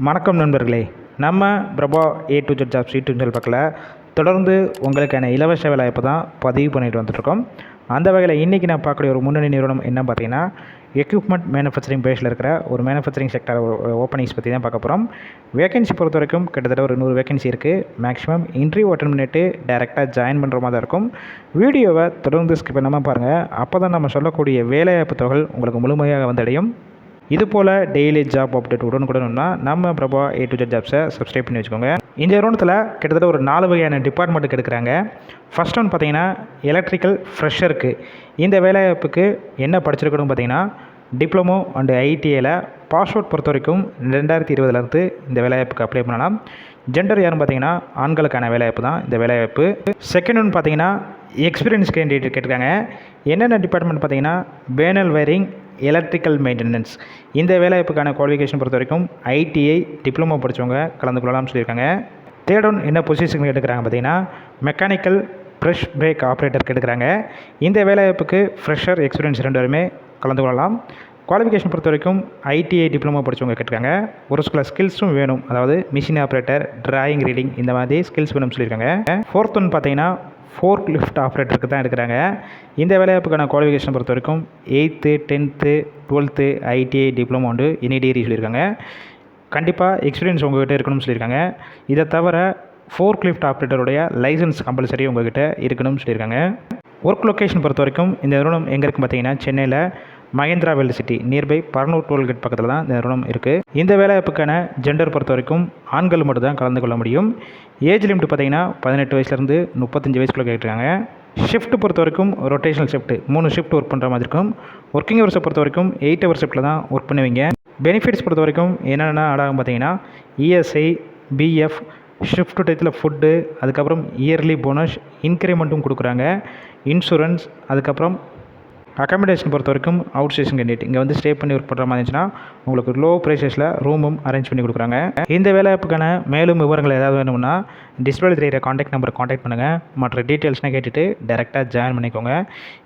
வணக்கம் நண்பர்களே. நம்ம Prabha A to Z jobs YouTube channel பக்கத்தில் தொடர்ந்து உங்களுக்கான இலவச வேலைவாய்ப்பு தான் பதிவு பண்ணிட்டு வந்துட்டுருக்கோம். அந்த வகையில் இன்றைக்கி நான் பார்க்கக்கூடிய ஒரு முன்னணி நிறுவனம் என்ன பார்த்தீங்கன்னா, எக்யூப்மெண்ட் மேனுஃபேக்சரிங் பேஸில் இருக்கிற ஒரு மேனுஃபேக்சரிங் செக்டர் ஓப்பனிங்ஸ் பற்றி தான் பார்க்க போகிறோம். வேகன்சி பொறுத்த வரைக்கும் கிட்டத்தட்ட ஒரு 100 வேகன்சி இருக்குது. மேக்ஸிமம் இன்டர்வியூ அட்டெண்ட் பண்ணிட்டு டேரெக்டாக ஜாயின் பண்ணுற மாதிரி தான் இருக்கும். வீடியோவை தொடர்ந்து ஸ்கிப் பண்ணாமல் பாருங்கள். அப்போ தான் நம்ம சொல்லக்கூடிய வேலைவாய்ப்பு தொகை உங்களுக்கு முழுமையாக வந்தடையும். இதுபோல் டெய்லி ஜாப் அப்டேட் உடனுக்குடனுன்னா நம்ம பிரபா A to Z ஜாப்ஸை சப்ஸ்கிரைப் பண்ணி வச்சுக்கோங்க. இந்த நிறுவனத்தில் கிட்டத்தட்ட ஒரு 4 வகையான டிபார்ட்மெண்ட்டுக்கு எடுக்கிறாங்க. ஃபர்ஸ்ட் ஒன் பார்த்தீங்கன்னா எலக்ட்ரிக்கல் ஃப்ரெஷருக்கு. இந்த வேலைவாய்ப்புக்கு என்ன படிச்சிருக்கணும் பார்த்தீங்கன்னா, டிப்ளமோ அண்டு ஐடிஐயில் பாஸ்அவுட் பொறுத்த வரைக்கும் 2020 இந்த வேலைவாய்ப்புக்கு அப்ளை பண்ணலாம். ஜெண்டர் யாருன்னு பார்த்தீங்கன்னா ஆண்களுக்கான வேலைவாய்ப்பு தான் இந்த வேலைவாய்ப்பு. செகண்ட் ஒன் பார்த்தீங்கன்னா எக்ஸ்பீரியன்ஸ் கேண்டிடேட் கேட்டிருக்காங்க. என்னென்ன டிபார்ட்மெண்ட் பார்த்தீங்கன்னா, பேனல் வயரிங், எலக்ட்ரிக்கல் மெயின்டெனன்ஸ். இந்த வேலைவாய்ப்புக்கான குவாலிஃபிகேஷன் பொறுத்த வரைக்கும் ஐடிஐ டிப்ளமோ படித்தவங்க கலந்து கொள்ளலாம்னு சொல்லியிருக்காங்க. தேர்ட் ஒன் என்ன பொசிஷன் எடுக்கிறாங்க பார்த்தீங்கன்னா, மெக்கானிக்கல் ப்ரெஷ் பிரேக் ஆப்ரேட்டருக்கு எடுக்கிறாங்க. இந்த வேலைவாய்ப்புக்கு ஃப்ரெஷர் எக்ஸ்பீரியன்ஸ் 2 பேருமே கலந்து கொள்ளலாம். குவாலிஃபிகேஷன் பொறுத்த வரைக்கும் ஐடிஐ டிப்ளமோ படித்தவங்க கேட்டிருக்காங்க. ஒரு சில ஸ்கில்ஸும் வேணும், அதாவது மிஷின் ஆப்ரேட்டர், டிராயிங், ரீடிங் இந்த மாதிரி ஸ்கில்ஸ் வேணும்னு சொல்லியிருக்காங்க. ஃபோர்த் ஒன் பார்த்தீங்கன்னா ஃபோர்க் லிஃப்ட் ஆப்ரேட்டருக்கு தான் எடுக்கிறாங்க. இந்த வேலைவாய்ப்புக்கான குவாலிஃபிகேஷன் பொறுத்த வரைக்கும் 8th 10th 12th ITI diploma உண்டு, எனி டிகிரி சொல்லியிருக்காங்க. கண்டிப்பாக எக்ஸ்பீரியன்ஸ் உங்கள்கிட்ட இருக்கணும்னு சொல்லியிருக்காங்க. இதை தவிர ஃபோர்க் லிஃப்ட் ஆப்ரேட்டருடைய லைசன்ஸ் கம்பல்சரி உங்கள்கிட்ட இருக்கணும்னு சொல்லியிருக்காங்க. ஒர்க் லொக்கேஷன் பொறுத்த வரைக்கும் இந்த நிறுவனம் எங்கே இருக்குன்னு பார்த்தீங்கன்னா, சென்னையில் Mahindra world city nearby Paranur toll gate பக்கத்தில் தான் இந்த நிறுவனம் இருக்குது. இந்த வேலைவாய்ப்புக்கான ஜெண்டர் பொறுத்த வரைக்கும் ஆண்கள் மட்டும் தான் கலந்து கொள்ள முடியும். ஏஜ் லிமிட் பார்த்தீங்கன்னா 18 வயசுலேருந்து 35 வயசுக்குள்ளே கேட்டிருக்காங்க. ஷிஃப்ட் பொறுத்த வரைக்கும் ரொட்டேஷனல் ஷிஃப்ட் 3 ஷிஃப்ட் ஒர்க் பண்ணுற மாதிரி இருக்கும். ஒர்க்கிங் ஹவர்ஸை பொறுத்த வரைக்கும் 8 ஹவர் ஷிஃப்ட்டில் தான் ஒர்க் பண்ணுவீங்க. பெனிஃபிட்ஸ் பொறுத்த வரைக்கும் என்னென்ன ஆடாகும் பார்த்தீங்கன்னா, இஎஸ்ஐ, பிஎஃப், ஷிஃப்ட் டயத்தில் ஃபுட்டு, அதுக்கப்புறம் இயர்லி போனஸ், இன்க்ரிமெண்ட்டும் கொடுக்குறாங்க, இன்சூரன்ஸ், அதுக்கப்புறம் அக்காமடேஷன் பொறுத்த வரைக்கும் அவுட் ஸ்டேஷன் கேண்டிடேட் இங்கே வந்து ஸ்டே பண்ணி ஒர்க் பண்ணுற மாதிரி இருந்துச்சுன்னா உங்களுக்கு லோ ப்ரைஸஸில் ரூமும் அரேஞ்ச் பண்ணி கொடுக்குறாங்க. இந்த வேலைவாய்ப்புக்கான மேலும் விவரங்கள் ஏதாவது வேணும்னா டிஸ்பிளே தெரியிற காண்டாக்ட் நம்பரை காண்டாக்ட் பண்ணுங்கள். மற்ற டீட்டெயில்ஸ்னால் கேட்டுட்டு டேரெக்டாக ஜாயின் பண்ணிக்கோங்க.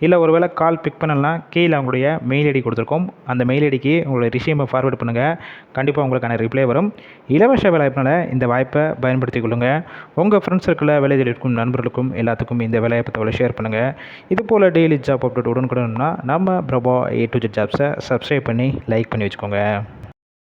இல்லை ஒரு வேளை கால் பிக் பண்ணலாம், கீழே அவங்களுடைய மெயில் ஐடி கொடுத்துருக்கோம். அந்த மெயில் ஐடிக்கு உங்களுடைய ரிசீமை ஃபார்வேர்ட் பண்ணுங்கள். கண்டிப்பாக உங்களுக்கான ரிப்ளை வரும். இலவச வேலைவாய்ப்பினால் இந்த வாய்ப்பை பயன்படுத்திக் கொள்ளுங்கள். உங்கள் ஃப்ரெண்ட்ஸ் சர்க்கிளில் வேலை தேடிக்கும் நண்பர்களுக்கும் எல்லாத்துக்கும் இந்த வேலைவாய்ப்பு தகவலை ஷேர் பண்ணுங்கள். இதுபோல் டெய்லி ஜாப் அப்டேட் உடனுக்குடன் நம்ம பிரபா A to Z ஜாப்ஸை சப்ஸ்கிரைப் பண்ணி லைக் பண்ணி வச்சுக்கோங்க.